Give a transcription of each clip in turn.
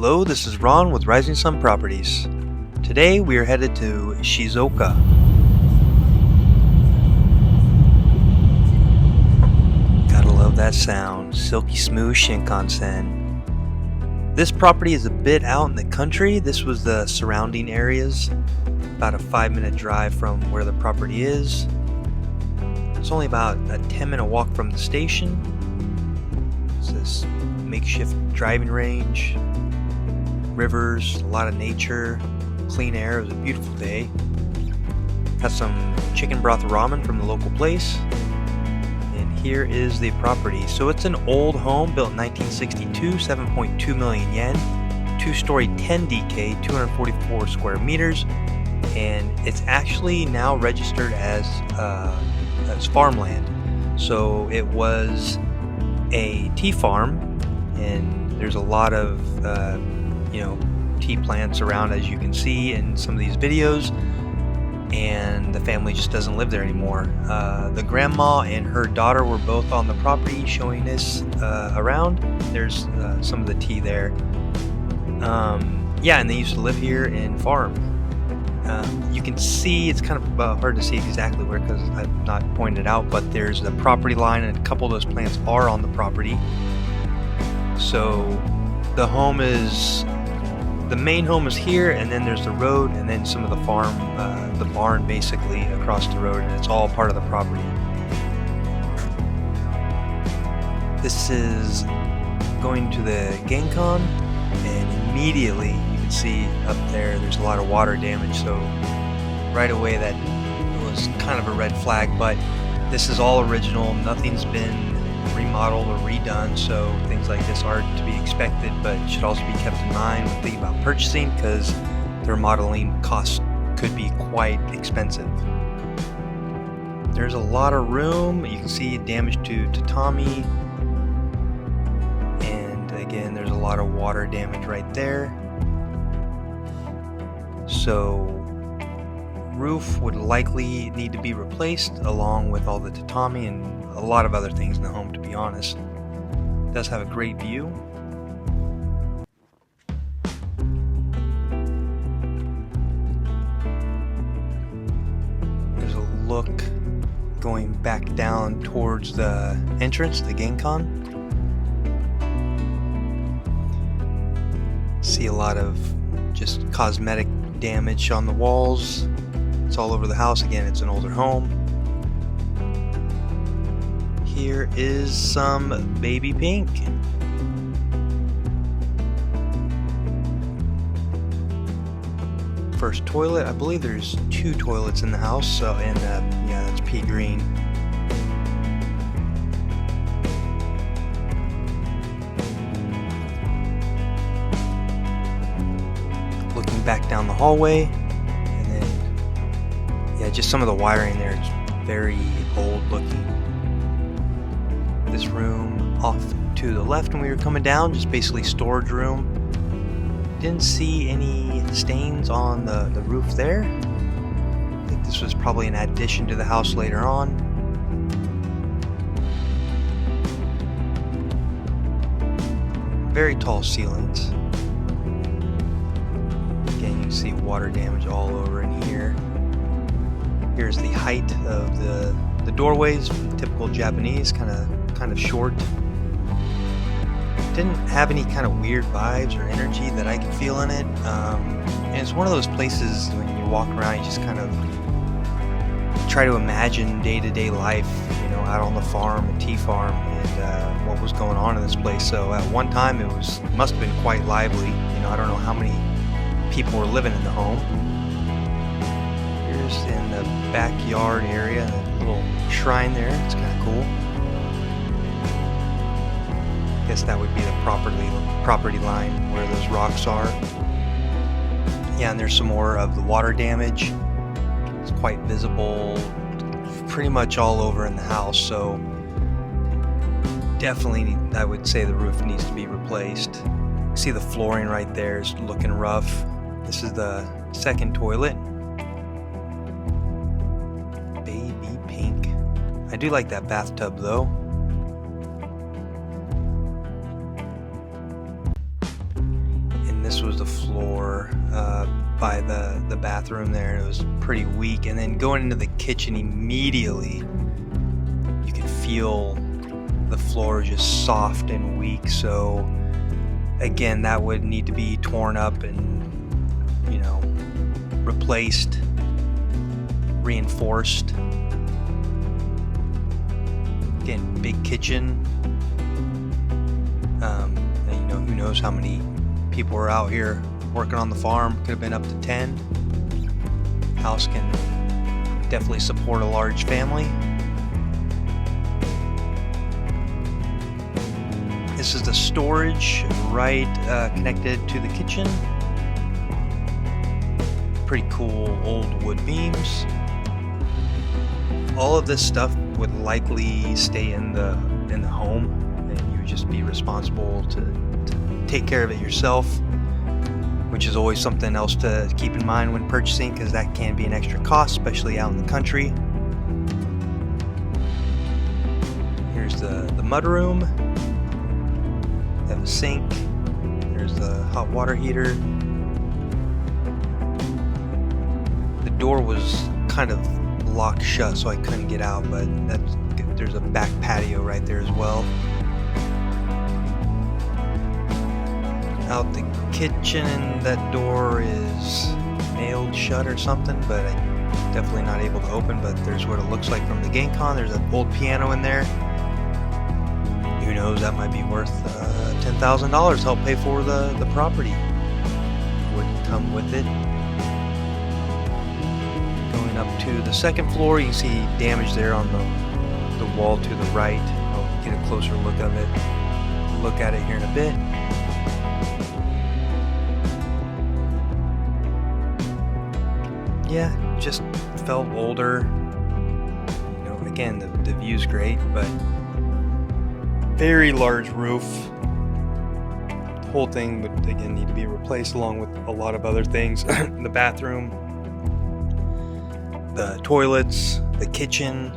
Hello, this is Ron with Rising Sun Properties. Today we are headed to Shizuoka. Gotta love that sound, silky smooth Shinkansen. This property is a bit out in the country. This was the surrounding areas, about a 5-minute drive from where the property is. It's only about a 10-minute walk from the station. It's this makeshift driving range, rivers, a lot of nature, clean air. It was a beautiful day. Had some chicken broth ramen from the local place. And here is the property. So it's an old home built in 1962, 7.2 million yen, 2-story 10 DK, 244 square meters, and it's actually now registered as farmland. So it was a tea farm, and there's a lot of tea plants around, as you can see in some of these videos, and the family just doesn't live there anymore. The grandma and her daughter were both on the property showing us around. There's some of the tea there. And they used to live here and farm. You can see, it's kind of hard to see exactly where because I've not pointed out, but there's the property line and a couple of those plants are on the property. So the main home is here, and then there's the road, and then some of the farm, the barn basically across the road, and it's all part of the property. This is going to the Genkan, and immediately you can see up there's a lot of water damage, so right away that was kind of a red flag, but this is all original. Nothing's been remodeled or redone, so things like this are to be expected, but should also be kept in mind when thinking about purchasing, because the remodeling costs could be quite expensive. There's a lot of room. You can see damage to tatami, and again there's a lot of water damage right there. So roof would likely need to be replaced, along with all the tatami and a lot of other things in the home, to be honest. It does have a great view. There's a look going back down towards the entrance, the Genkan. See a lot of just cosmetic damage on the walls. It's all over the house. Again, it's an older home. Here is some baby pink. First toilet. I believe there's 2 toilets in the house. So, and that's pea green. Looking back down the hallway, and then just some of the wiring there. It's very old looking. This room off to the left when we were coming down, just basically storage room. Didn't see any stains on the roof there. I think this was probably an addition to the house later on. Very tall ceilings. Again, you can see water damage all over in here. Here's the height of the doorways, typical Japanese, kind of short. Didn't have any kind of weird vibes or energy that I could feel in it. And it's one of those places when you walk around, you just kind of try to imagine day-to-day life, out on the farm, a tea farm, and what was going on in this place. So at one time it must have been quite lively. I don't know how many people were living in the home. Here's in the backyard area, a little shrine there. It's kind of cool. I guess that would be the property line where those rocks are. Yeah, and there's some more of the water damage. It's quite visible pretty much all over in the house, so definitely I would say the roof needs to be replaced. See the flooring right there is looking rough. This is the second toilet. Baby pink. I do like that bathtub though. this was the floor by the bathroom there, and it was pretty weak. And then going into the kitchen immediately, you could feel the floor just soft and weak. So again, that would need to be torn up and, replaced, reinforced. Again, big kitchen. And who knows how many people are out here working on the farm. Could have been up to 10. House can definitely support a large family. This is the storage right connected to the kitchen. Pretty cool old wood beams. All of this stuff would likely stay in the home, and you would just be responsible to take care of it yourself, which is always something else to keep in mind when purchasing, because that can be an extra cost, especially out in the country. Here's the mudroom. They have a sink. There's the hot water heater. The door was kind of locked shut, so I couldn't get out, but there's a back patio right there as well. Out the kitchen, that door is nailed shut or something, but I'm definitely not able to open. But there's what it looks like from the GameCon. There's an old piano in there. Who knows, that might be worth $10,000 to help pay for the property. Would come with it. Going up to the second floor, you can see damage there on the wall to the right. I'll get a closer look of it. Look at it here in a bit. Yeah, just felt older. Again, the view's great, but very large roof. The whole thing would again need to be replaced, along with a lot of other things. The bathroom, the toilets, the kitchen.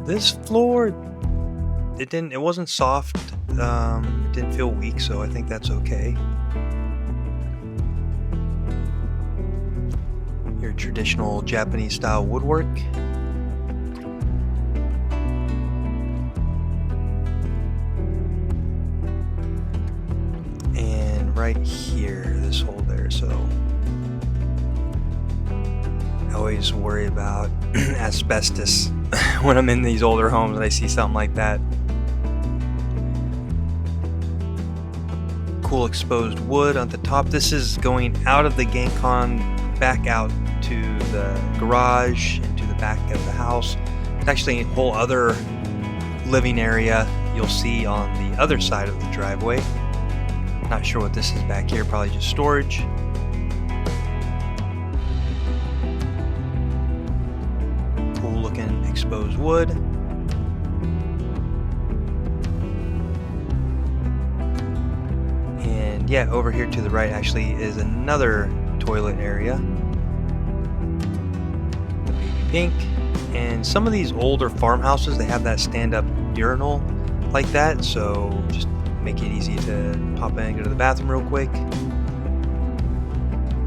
This floor, it wasn't soft. It didn't feel weak, so I think that's okay. Your traditional Japanese style woodwork. And right here, this hole there. So I always worry about asbestos when I'm in these older homes and I see something like that. Cool exposed wood on the top. This is going out of the GameCon back out to the garage and to the back of the house. It's actually a whole other living area you'll see on the other side of the driveway. Not sure what this is back here, probably just storage. Cool looking exposed wood. And yeah, over here to the right actually is another toilet area. The baby pink. And some of these older farmhouses, they have that stand-up urinal like that, so just make it easy to pop in and go to the bathroom real quick.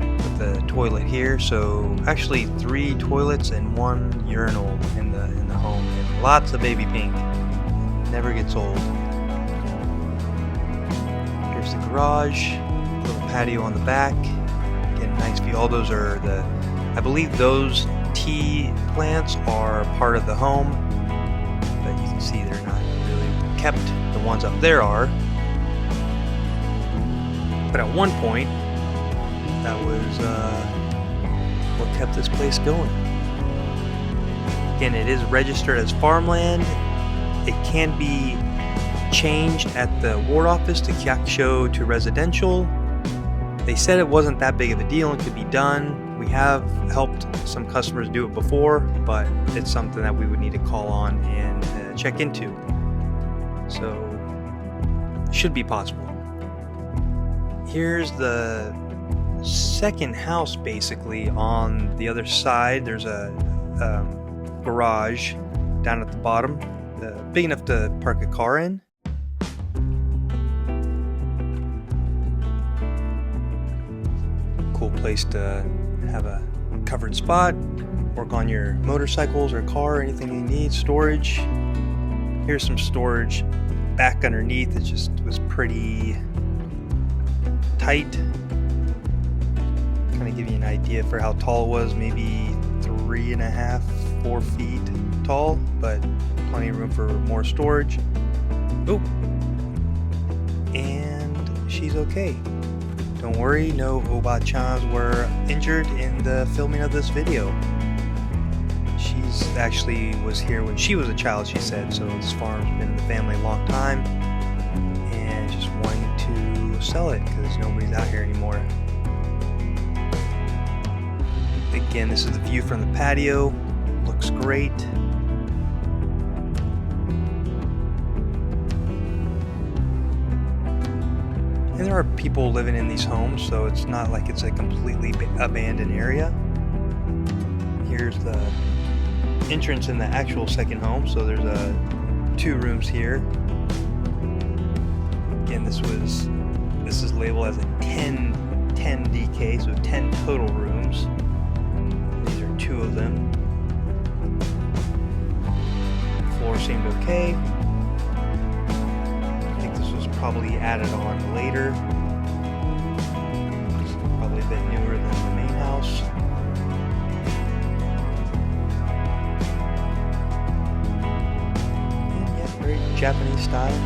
With the toilet here, so actually 3 toilets and 1 urinal in the home, and lots of baby pink. Never gets old. Here's the garage, little patio on the back. Again, nice view. All those are I believe those tea plants are part of the home, but you can see they're not really kept. The ones up there are. But at one point, that was what kept this place going. Again, it is registered as farmland. It can be changed at the ward office to Kyakusho to residential. They said it wasn't that big of a deal and could be done. We have helped some customers do it before, but it's something that we would need to call on and check into. So, should be possible. Here's the second house, basically, on the other side. There's a garage down at the bottom, big enough to park a car in. cool place to have a covered spot, work on your motorcycles or car, anything you need, storage. Here's some storage back underneath. It just was pretty tight. Kind of give you an idea for how tall it was, maybe 3.5, 4 feet tall, but plenty of room for more storage. Oh, and she's okay. Don't worry, no Oba-chans were injured in the filming of this video. She's actually was here when she was a child, she said, so this farm's been in the family a long time, and just wanting to sell it because nobody's out here anymore. Again, this is the view from the patio. Looks great. And there are people living in these homes, so it's not like it's a completely abandoned area. Here's the entrance in the actual second home. So there's 2 rooms here. Again, this is labeled as a 10 DK, so 10 total rooms. These are 2 of them. The floor seemed okay. I think this was probably added on later. It's probably a bit newer than the main house. And yeah, very Japanese style.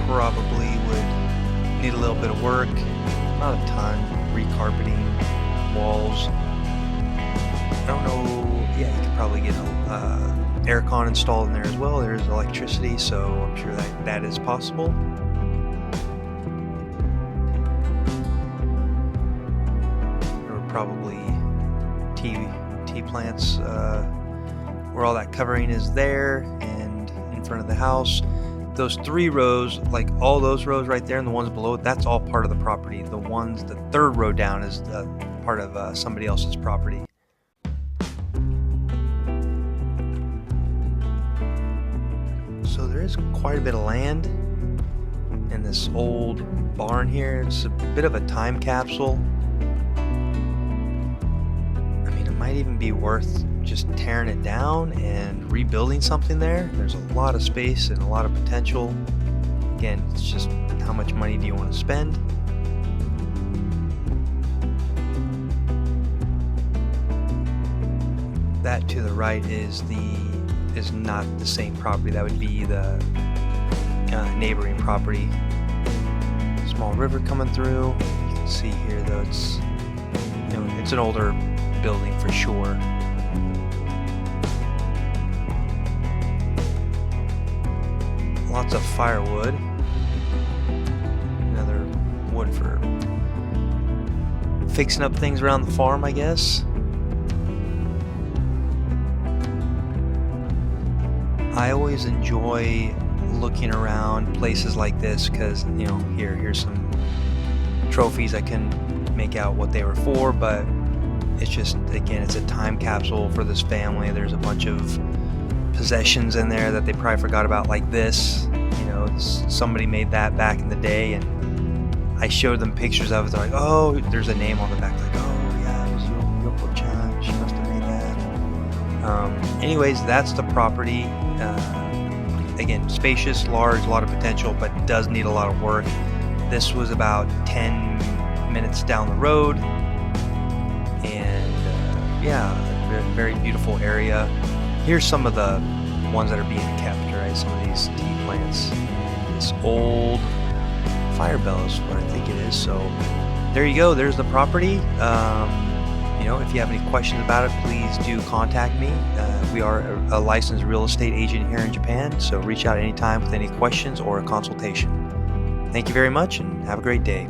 Probably would need a little bit of work, not a ton, recarpeting, walls. I don't know, yeah, you could probably get aircon installed in there as well. There's electricity, so I'm sure that is possible. There were probably tea plants where all that covering is there and in front of the house. Those 3 rows, like all those rows right there and the ones below it, that's all part of the property. The 3rd row down is part of somebody else's property. So there is quite a bit of land in this old barn here. It's a bit of a time capsule. I mean, it might even be worth just tearing it down and rebuilding something there. There's a lot of space and a lot of potential. Again, it's just how much money do you want to spend? That to the right is not the same property. That would be the neighboring property. Small river coming through. You can see here though, it's an older building for sure. Lots of firewood. Another wood for fixing up things around the farm, I guess. I always enjoy looking around places like this because, here's some trophies. I can make out what they were for, but it's just, again, it's a time capsule for this family. There's a bunch of possessions in there that they probably forgot about, like this. Somebody made that back in the day, and I showed them pictures of it. They're like, oh, there's a name on the back. Like, oh yeah, it was Yoko-chan. She must have made that. Anyways, that's the property. Again, spacious, large, a lot of potential, but does need a lot of work. This was about 10 minutes down the road, and yeah, very beautiful area. Here's some of the ones that are being kept, right? Some of these tea plants. This old fire bell is what I think it is. So there you go. There's the property. If you have any questions about it, please do contact me. We are a licensed real estate agent here in Japan, so reach out anytime with any questions or a consultation. Thank you very much and have a great day.